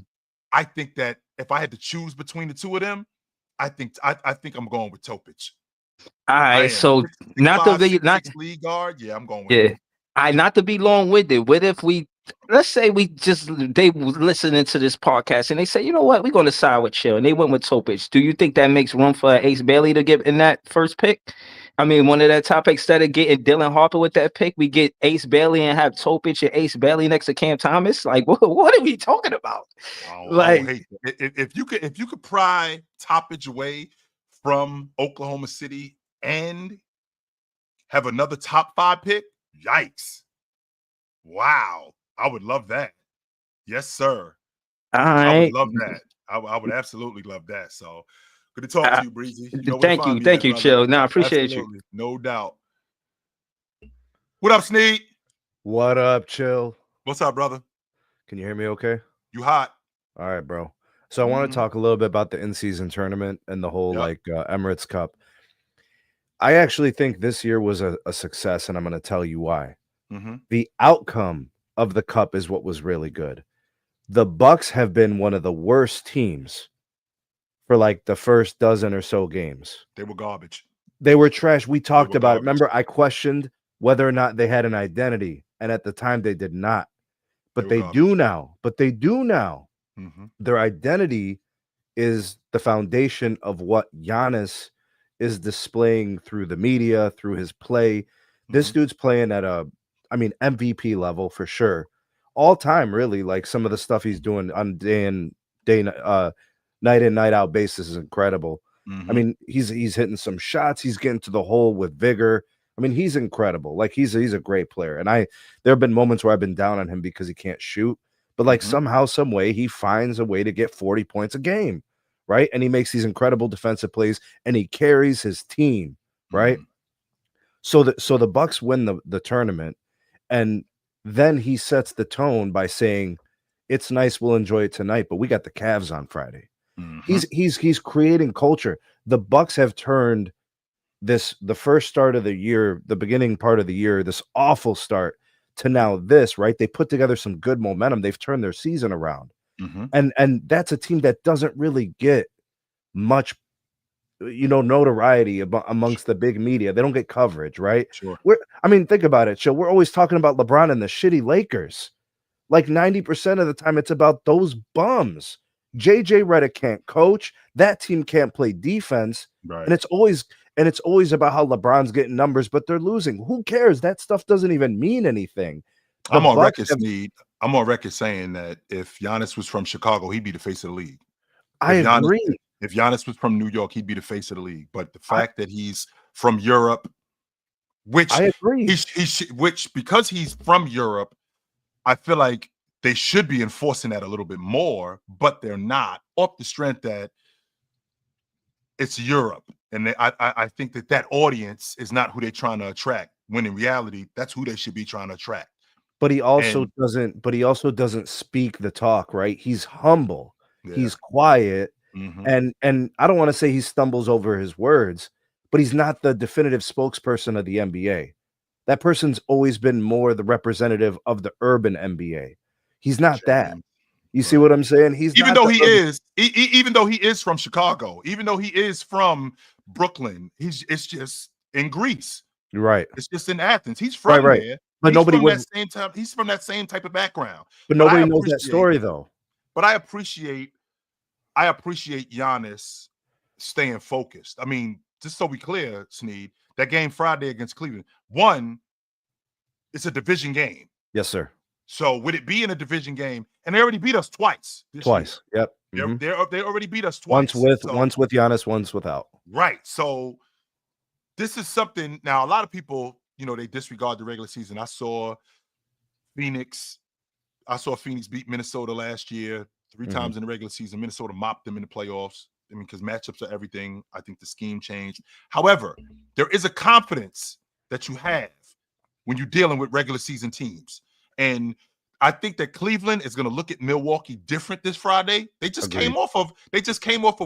I think that if I had to choose between the two of them, I think I'm going with Topic. All right, so not to be league guard, I'm going with not to be long-winded. What if let's say they were listening to this podcast and they say, you know what, we're going to side with Chill, and they went with Topic. Do you think that makes room for Ace Bailey to get in that first pick? I mean, one of that top picks, instead of getting Dylan Harper with that pick, we get Ace Bailey and have Topic and Ace Bailey next to Cam Thomas. Like, what are we talking about? I don't hate that. If you could pry Topic away from Oklahoma City and have another top 5 pick, yikes! Wow, I would love that. Yes, sir. All right. I would love that. I would absolutely love that. So Good to talk to you, Breezy. You know where to Thank find you. me Thank at, you, brother. Chill. No, I appreciate Absolutely. No doubt. What up, Sneed? What up, Chill? What's up, brother? Can you hear me okay? You hot? All right, bro. So I want to talk a little bit about the in-season tournament and the whole Emirates Cup. I actually think this year was a success, and I'm going to tell you why. The outcome of the cup is what was really good. The Bucks have been one of the worst teams for like the first dozen or so games. They were garbage. They were trash. We talked about it. Garbage. Remember, I questioned whether or not they had an identity, and at the time they did not. But they do now. Their identity is the foundation of what Giannis is displaying through the media, through his play. This dude's playing at MVP level for sure. All time, really. Like some of the stuff he's doing on night in, night out basis is incredible. I mean, he's hitting some shots. He's getting to the hole with vigor. I mean, he's incredible. Like he's a great player. And there have been moments where I've been down on him because he can't shoot. But like somehow, some way, he finds a way to get 40 points a game, right? And he makes these incredible defensive plays, and he carries his team, right? So the Bucks win the tournament, and then he sets the tone by saying, "It's nice, we'll enjoy it tonight, but we got the Cavs on Friday." He's creating culture. The Bucks have turned the first start of the year, the beginning part of the year, this awful start, to now this, right? They put together some good momentum. They've turned their season around. And that's a team that doesn't really get much, notoriety amongst the big media. They don't get coverage, right? Sure. Think about it, Joe. We're always talking about LeBron and the shitty Lakers. Like 90% of the time, it's about those bums. JJ Redick can't coach. That team can't play defense. Right. And it's always about how LeBron's getting numbers, but they're losing. Who cares? That stuff doesn't even mean anything. I'm on record, Sneed. I'm on record saying that if Giannis was from Chicago, he'd be the face of the league. I agree. If Giannis was from New York, he'd be the face of the league. But the fact that he's from Europe, which I agree, which because he's from Europe, I feel like they should be enforcing that a little bit more, but they're not, off the strength that it's Europe. And I think that audience is not who they're trying to attract, when in reality, that's who they should be trying to attract. But he also doesn't speak the talk, right? He's humble. Yeah. He's quiet. And I don't want to say he stumbles over his words, but he's not the definitive spokesperson of the NBA. That person's always been more the representative of the urban NBA. He's not that. You see what I'm saying? Even though he is from Chicago, even though he is from Brooklyn, it's just in Greece. Right. It's just in Athens. He's from there. But nobody he's from that same type of background. But nobody knows that story though. But I appreciate Giannis staying focused. I mean, just so we clear, Sneed, that game Friday against Cleveland, it's a division game. Yes, sir. So would it be in a division game? And they already beat us twice. Twice. Year. Yep. They already beat us twice. Once with Giannis, once without. Right. So this is something. Now, a lot of people, they disregard the regular season. I saw Phoenix beat Minnesota last year 3 times in the regular season. Minnesota mopped them in the playoffs. I mean, because matchups are everything. I think the scheme changed. However, there is a confidence that you have when you're dealing with regular season teams. And I think that Cleveland is going to look at Milwaukee different this Friday. They just came off of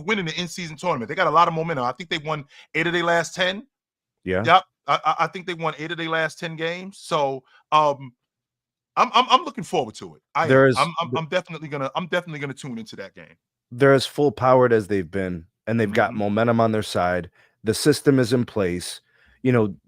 winning the in-season tournament. They got a lot of momentum. I think they won 8 of their last 10. Yeah. Yep. I think they won 8 of their last 10 games. So I'm looking forward to it. I'm definitely gonna tune into that game. They're as full powered as they've been, and they've got momentum on their side. The system is in place.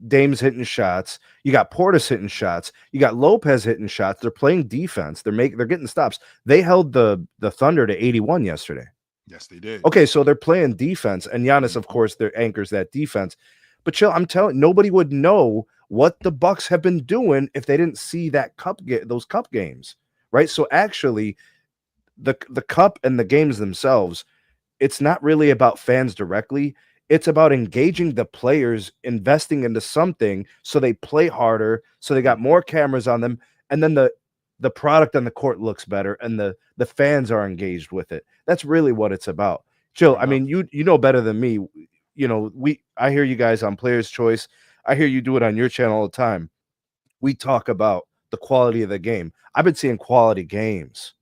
Dame's hitting shots. You got Portis hitting shots. You got Lopez hitting shots. They're playing defense. They're getting stops. They held the Thunder to 81 yesterday. Yes, they did. Okay, so they're playing defense, and Giannis, of course, their anchors that defense. But chill, I'm telling, nobody would know what the Bucks have been doing if they didn't see those cup games, right? So actually, the cup and the games themselves, it's not really about fans directly. It's about engaging the players, investing into something so they play harder, so they got more cameras on them, and then the product on the court looks better, and the fans are engaged with it. That's really what it's about. Chill. Fair I mean, you know better than me. You know, I hear you guys on Players Choice. I hear you do it on your channel all the time. We talk about the quality of the game. I've been seeing quality games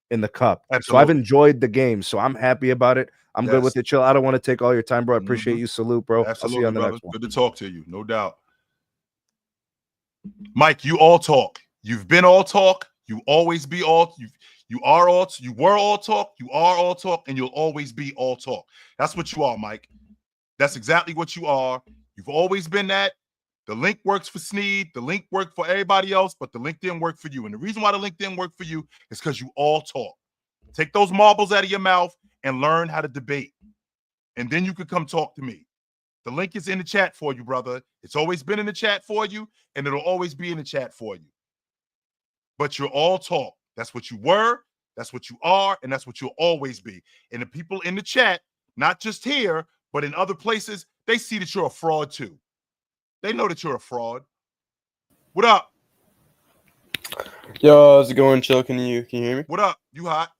in the cup. So I've Absolutely. enjoyed the game. So I'm happy about it. I'm good with Yes. it. Chill. I don't want to take all your time, bro. I appreciate Mhm. you. Salute, bro. I'll see Absolutely, you on the brother. next one. Good to talk to you, no doubt. Mike, you all talk. You've been all talk. You always be all. You are all. You were all talk. You are all talk, and you'll always be all talk. That's what you are, Mike. That's exactly what you are. You've always been that. The link works for Sneed. The link worked for everybody else, but the link didn't work for you. And the reason why the link didn't work for you is because you all talk. Take those marbles out of your mouth and learn how to debate. And then you could come talk to me. The link is in the chat for you, brother. It's always been in the chat for you, and it'll always be in the chat for you. But you're all talk. That's what you were, that's what you are, and that's what you'll always be. And the people in the chat, not just here, but in other places, they see that you're a fraud too. They know that you're a fraud. What up? Yo, how's it going, Chill? Can you hear me? What up? You hot?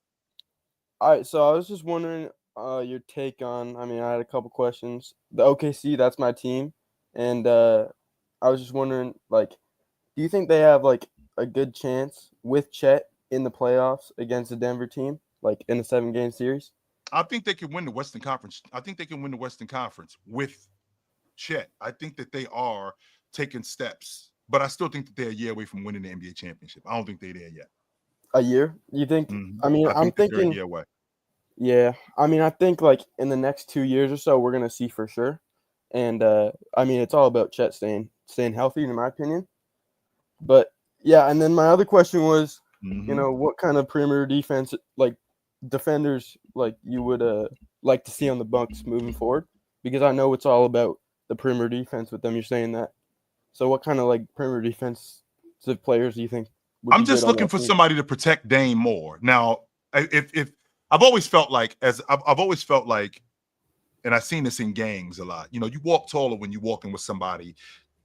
All right, so I was just wondering your take on. I mean, I had a couple questions. The OKC, that's my team, and I was just wondering, like, do you think they have like a good chance with Chet in the playoffs against the Denver team, like in a 7-game series? I think they can win the Western Conference. I think they can win the Western Conference with Chet. I think that they are taking steps, but I still think that they're a year away from winning the NBA championship. I don't think they're there yet. A year? You think? Mhm. I mean, I I'm think that they're a thinking. year away. Yeah, I mean, I think like in the next 2 years or so, we're gonna see for sure. And I mean, it's all about Chet staying healthy, in my opinion. But yeah, and then my other question was, Mhm. what kind of perimeter defense, like defenders, like you would like to see on the Bucks moving forward? Because I know it's all about the perimeter defense with them. You're saying that. So what kind of like perimeter defensive players do you think would I'm be good just on looking that for team? somebody to protect Dame more. Now, if I've always felt like, I've always felt like, and I've seen this in gangs a lot. You know, you walk taller when you're walking with somebody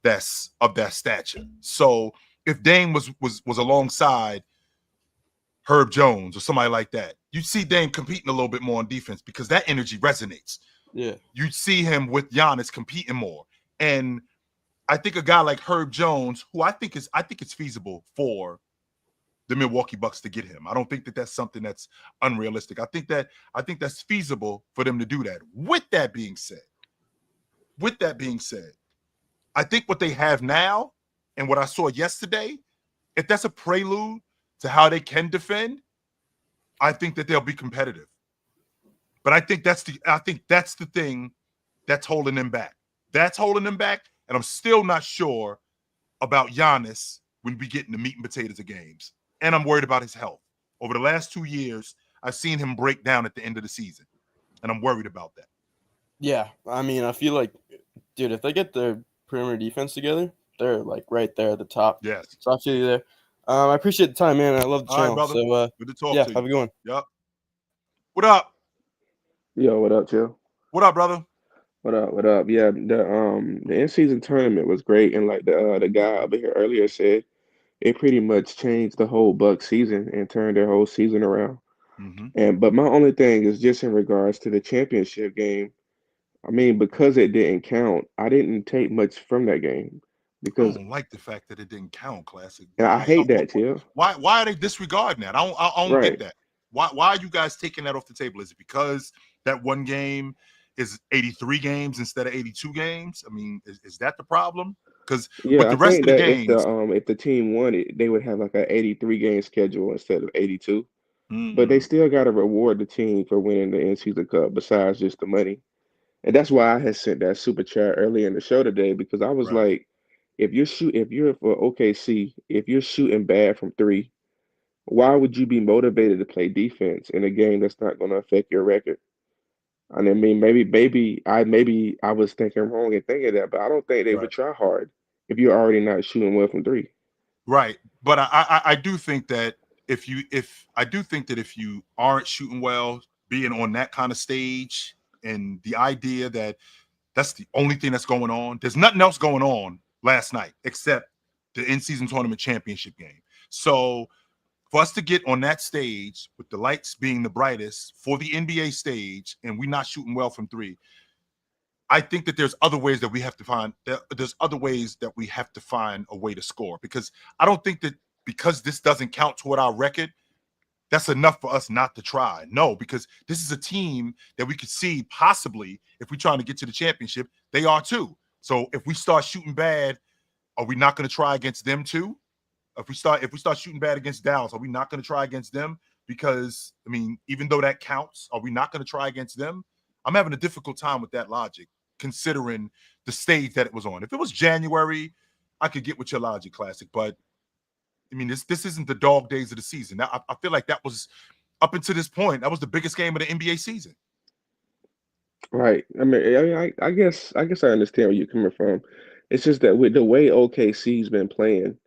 that's of that stature. So if Dame was alongside Herb Jones or somebody like that, you'd see Dame competing a little bit more on defense because that energy resonates. Yeah. You'd see him with Giannis competing more. And I think a guy like Herb Jones, who I think it's feasible for the Milwaukee Bucks to get him. I don't think that that's something that's unrealistic. I think that's feasible for them to do that. With that being said, I think what they have now and what I saw yesterday, if that's a prelude to how they can defend, I think that they'll be competitive. But I think that's the thing that's holding them back. That's holding them back, and I'm still not sure about Giannis when we get in the meat and potatoes of games. And I'm worried about his health. Over the last 2 years, I've seen him break down at the end of the season, and I'm worried about that. Yeah, I mean, I feel like, dude, if they get their perimeter defense together, they're like right there at the top. Yes. So I feel you there. I appreciate the time, man. I love the All right, channel. brother. So Good to talk yeah, to you. have a good one. Yep. What up? Yo, what up, Joe? What up, brother? What up? What up? Yeah, the in-season tournament was great, and like the guy over here earlier said, it pretty much changed the whole Bucks season and turned their whole season around. Mm-hmm. But my only thing is just in regards to the championship game. I mean, because it didn't count, I didn't take much from that game I because, don't like the fact that it didn't count, Classic. and I hate that, Chill. Why are they disregarding that? I don't get Right. that. Why are you guys taking that off the table? Is it because that one game is 83 games instead of 82 games? I mean, is that the problem? Because with Yeah, the I rest think of the that games, if the team won it, they would have like an 83 game schedule instead of 82. But they mm, still got to reward the team for winning the in-season cup besides just the money. And that's why I had sent that super chat early in the show today because I was right, like, if you're for OKC, if you're shooting bad from three, why would you be motivated to play defense in a game that's not going to affect your record? And I mean, maybe I was thinking wrong in thinking that, but I don't think they would right, try hard if you're already not shooting well from three. right. But I do think that if you aren't shooting well, being on that kind of stage, and the idea that that's the only thing that's going on. There's nothing else going on last night except the in-season tournament championship game. So For us to get on that stage with the lights being the brightest for the NBA stage, and we not shooting well from three, I think that there's other ways that we have to find. There's other ways that we have to find a way to score, because I don't think that because this doesn't count toward our record, that's enough for us not to try. No, because this is a team that we could see possibly, if we're trying to get to the championship, they are too. So if we start shooting bad, are we not going to try against them too? If we start shooting bad against Dallas, are we not going to try against them? Because, I mean, even though that counts, are we not going to try against them? I'm having a difficult time with that logic, considering the stage that it was on. If it was January, I could get with your logic, Classic. But, I mean, this isn't the dog days of the season. Now, I feel like that was, up until this point, that was the biggest game of the NBA season. Right. I mean, I guess I understand where you're coming from. It's just that with the way OKC's been playing,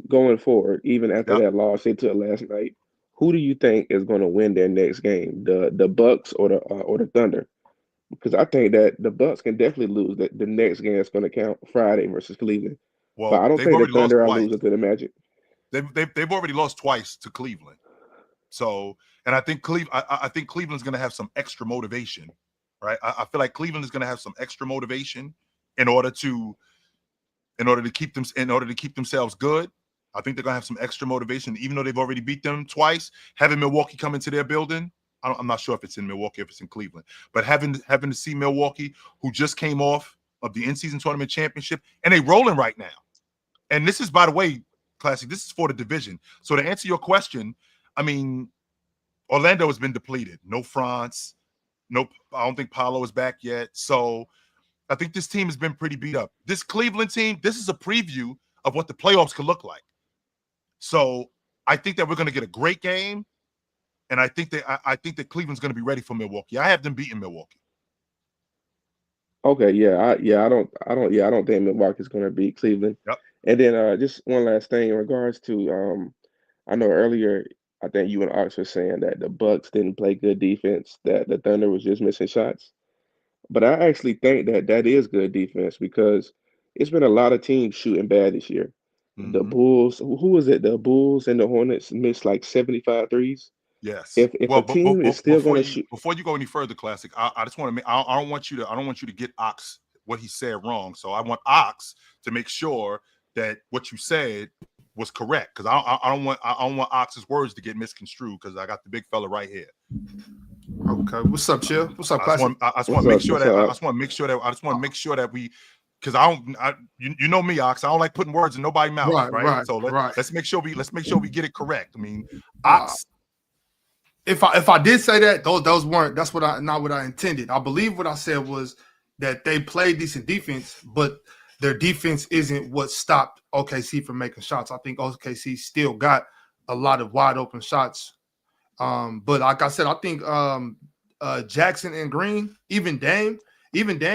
going forward, even after that loss they took last night, who do you think is going to win their next game, the Bucks or the Thunder? Because I think that the Bucks can definitely lose the next game that's going to count, Friday versus Cleveland. Well, but I don't they've think the already lost Thunder are twice. losing to the Magic. They've already lost twice to Cleveland. So, and I think Cleveland's going to have some extra motivation, right? I feel like Cleveland is going to have some extra motivation in order to keep themselves good. I think they're going to have some extra motivation, even though they've already beat them twice. Having Milwaukee come into their building, I'm not sure if it's in Milwaukee, if it's in Cleveland, but having to see Milwaukee, who just came off of the in-season tournament championship, and they rolling right now. And this is, by the way, Classic, this is for the division. So to answer your question, I mean, Orlando has been depleted. No France. Nope. I don't think Paolo is back yet. So I think this team has been pretty beat up. This Cleveland team, this is a preview of what the playoffs could look like. So I think that we're going to get a great game, and I think that Cleveland's going to be ready for Milwaukee. I have them beating Milwaukee. Okay, I don't think Milwaukee's going to beat Cleveland. Yep. And then just one last thing in regards to I know earlier I think you and Ox were saying that the Bucks didn't play good defense, that the Thunder was just missing shots. But I actually think that is good defense, because it's been a lot of teams shooting bad this year. Mm-hmm. The Bulls, who was it? The Bulls and the Hornets missed like 75 threes. Yes. If a team is still going to shoot, before you go any further, Classic, I just want to make. I don't want you to get Ox what he said wrong. So I want Ox to make sure that what you said was correct, because I don't want Ox's words to get misconstrued, because I got the big fella right here. Okay, what's up, Chill? What's up, Classic? I just want to make sure that we, because you know me, Ox, I don't like putting words in nobody's mouth, right? So let's make sure we get it correct. I mean, Ox. If I did say that, those weren't. That's not what I intended. I believe what I said was that they played decent defense, but their defense isn't what stopped OKC from making shots. I think OKC still got a lot of wide open shots. But like I said, I think Jackson and Green, even Dame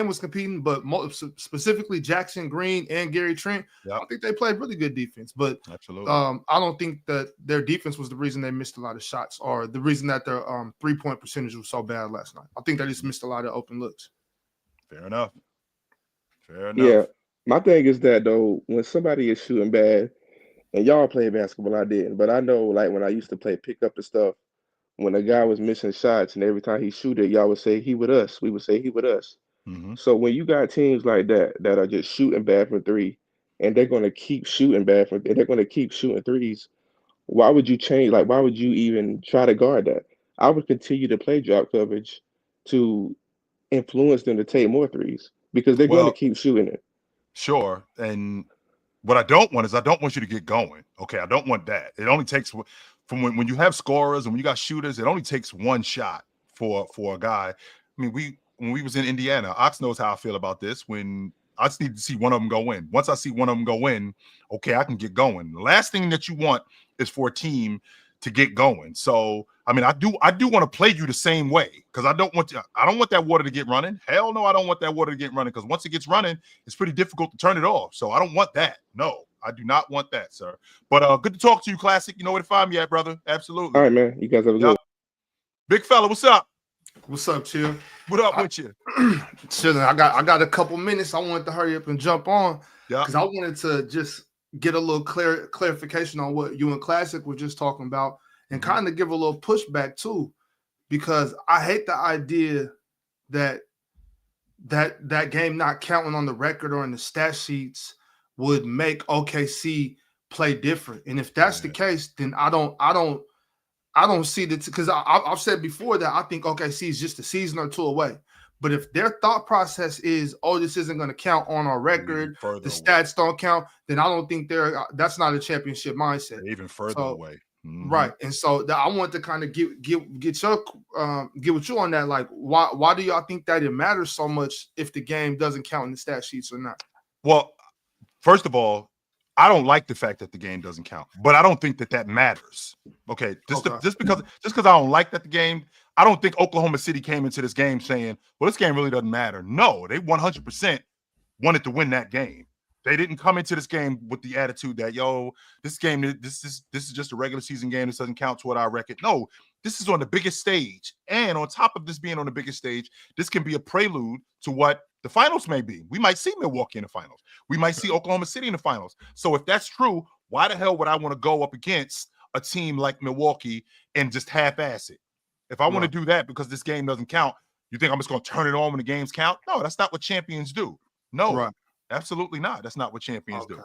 was competing, but specifically Jackson, Green, and Gary Trent, I think they played really good defense. But absolutely, I don't think that their defense was the reason they missed a lot of shots, or the reason that their 3-point percentage was so bad last night. I think they just missed a lot of open looks. Fair enough. Yeah, my thing is that, though, when somebody is shooting bad, and y'all play basketball, I didn't, but I know, like, when I used to play pick up the stuff, when a guy was missing shots and every time he shoot it, y'all would say he with us. We would say he with us. Mm-hmm. So when you got teams like that are just shooting bad from three, and they're going to keep shooting bad and they're going to keep shooting threes, why would you change? Like, why would you even try to guard that? I would continue to play drop coverage to influence them to take more threes, because they're going to keep shooting it. Sure. And what I don't want you to get going. Okay, I don't want that. It only takes, from when you have scorers and when you got shooters, it only takes one shot for a guy. I mean, when we was in Indiana, Ox knows how I feel about this. When I just need to see one of them go in. Once I see one of them go in, okay, I can get going. The last thing that you want is for a team to get going. So, I mean, I do want to play you the same way, because I don't want that water to get running. Hell no, I don't want that water to get running, because once it gets running, it's pretty difficult to turn it off. So I don't want that. No, I do not want that, sir. But good to talk to you, Classic. You know where to find me at, brother. Absolutely. All right, man. You guys have a good one. Big fella, what's up? What's up, Chill? What up with you? Chilling. I got a couple minutes. I wanted to hurry up and jump on, because I wanted to just get a little clarification on what you and Classic were just talking about, and Mm-hmm. kind of give a little pushback too, because I hate the idea that game not counting on the record or in the stat sheets would make OKC play different. And if that's the case, then I don't see that, because I've said before that I think OKC is just a season or two away. But if their thought process is, oh, this isn't going to count on our record, the stats don't count, then I don't think that's not a championship mindset. They're even further away. Mm-hmm. Right. And so I want to kind of get with you on that. Like, why do y'all think that it matters so much if the game doesn't count in the stat sheets or not? Well, first of all, I don't like the fact that the game doesn't count, but I don't think that matters. Okay, just because I don't like that the game, I don't think Oklahoma City came into this game saying, "Well, this game really doesn't matter." No, they 100% wanted to win that game. They didn't come into this game with the attitude that, yo, this game, this is just a regular season game. This doesn't count toward our record. No, this is on the biggest stage, and on top of this being on the biggest stage, this can be a prelude to what the finals may be. We might see Milwaukee in the finals. We might see Oklahoma City in the finals. So if that's true, why the hell would I want to go up against a team like Milwaukee and just half-ass it? If I want to do that because this game doesn't count, you think I'm just going to turn it on when the games count? No, that's not what champions do. No, absolutely not. That's not what champions do.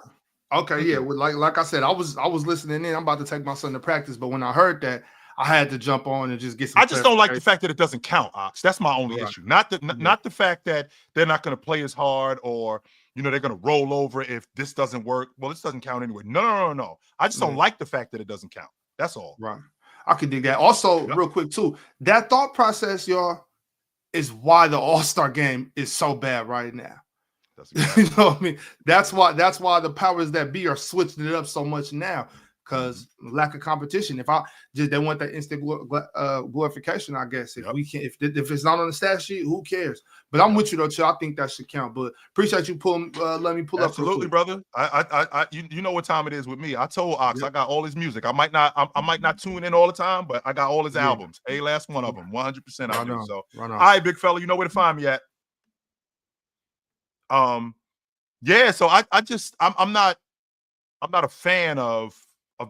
Okay, yeah. Well, like I said, I was listening in. I'm about to take my son to practice, but when I heard that, I had to jump on and just get some. I just don't like the fact that it doesn't count, Ox. That's my only issue. Not the fact that they're not going to play as hard, or they're going to roll over if this doesn't work. Well, this doesn't count anyway. No. I just don't like the fact that it doesn't count. That's all. Right. I could dig that. Also, real quick too, that thought process, y'all, is why the All-Star game is so bad right now. Exactly. You know what I mean? That's why the powers that be are switching it up so much now, because lack of competition. If they want that instant glorification, I guess. If it's not on the stat sheet, who cares? But I'm with you though, Chill. I think that should count. But appreciate you let me pull up. Absolutely, brother. I you know what time it is with me. I told Ox I got all his music. I might not tune in all the time, but I got all his albums. Last one of them, 100%. I do. So, all right, big fella, you know where to find me at. So I'm not a fan of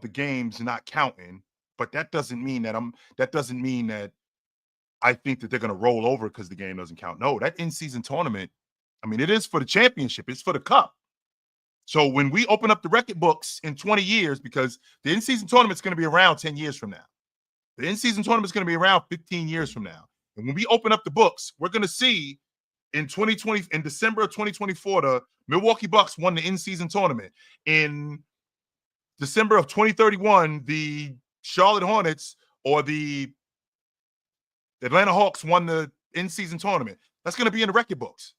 the games not counting, but that doesn't mean that I think that they're going to roll over because the game doesn't count. No, that in-season tournament, I mean, it is for the championship. It's for the cup. So when we open up the record books in 20 years, because the in-season tournament is going to be around 10 years from now. The in-season tournament is going to be around 15 years from now. And when we open up the books, we're going to see in December of 2024, the Milwaukee Bucks won the in-season tournament. In December of 2031, the Charlotte Hornets or the Atlanta Hawks won the in-season tournament. That's going to be in the record books.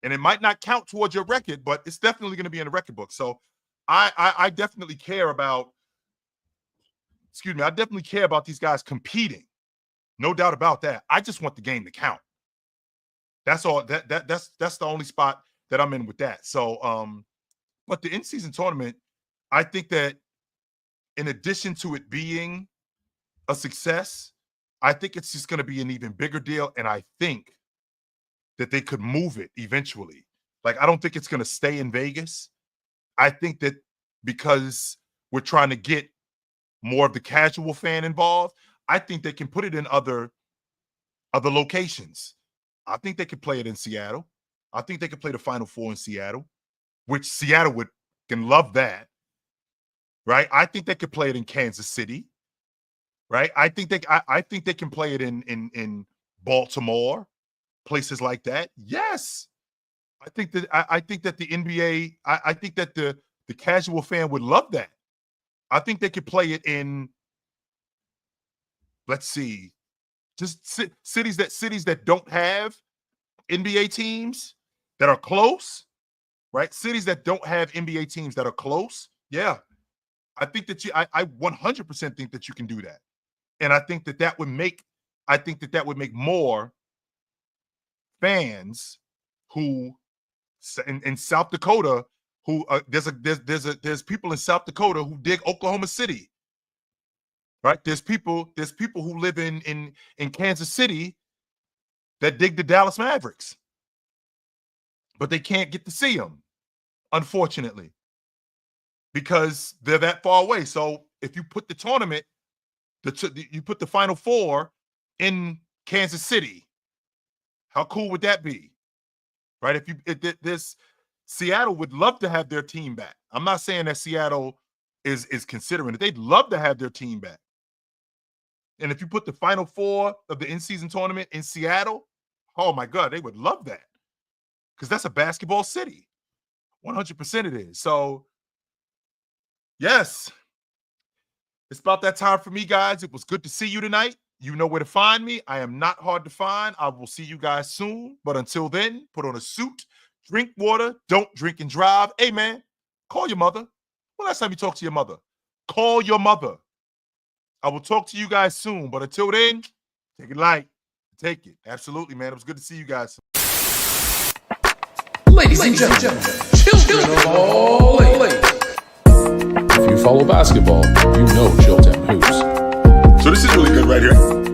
And it might not count towards your record, but it's definitely going to be in the record book. So I definitely care about, I definitely care about these guys competing. No doubt about that. I just want the game to count. That's all. That's the only spot that I'm in with that. So, but the in-season tournament, I think that in addition to it being a success, I think it's just going to be an even bigger deal. And I think that they could move it eventually. Like, I don't think it's going to stay in Vegas. I think that because we're trying to get more of the casual fan involved, I think they can put it in other locations. I think they could play it in Seattle. I think they could play the Final Four in Seattle, which Seattle can love that, right? I think they could play it in Kansas City, right? I think they can play it in Baltimore, places like that. Yes, I think that the NBA, I think that the casual fan would love that. I think they could play it in, let's see, just cities that don't have NBA teams that are close, right? Cities that don't have NBA teams that are close. Yeah. I think that I 100% think that you can do that. And I think that would make more fans who in South Dakota who there's people in South Dakota who dig Oklahoma City. Right? There's people who live in Kansas City that dig the Dallas Mavericks, but they can't get to see them, unfortunately. because they're that far away. So if you put the tournament, you put the Final Four in Kansas City, how cool would that be? Right? This Seattle would love to have their team back. I'm not saying that Seattle is considering it. They'd love to have their team back. And if you put the Final Four of the in-season tournament in Seattle, oh my God, they would love that. Because that's a basketball city. 100% it is. So, yes, it's about that time for me, guys. It was good to see you tonight. You know where to find me. I am not hard to find. I will see you guys soon. But until then, put on a suit, drink water, don't drink and drive. Hey, man, call your mother. When last time you talked to your mother? Call your mother. I will talk to you guys soon. But until then, take it light. Take it. Absolutely, man. It was good to see you guys. Ladies and gentlemen, children of all ages. If you follow basketball, you know Chilton Hoops. So this is really good right here.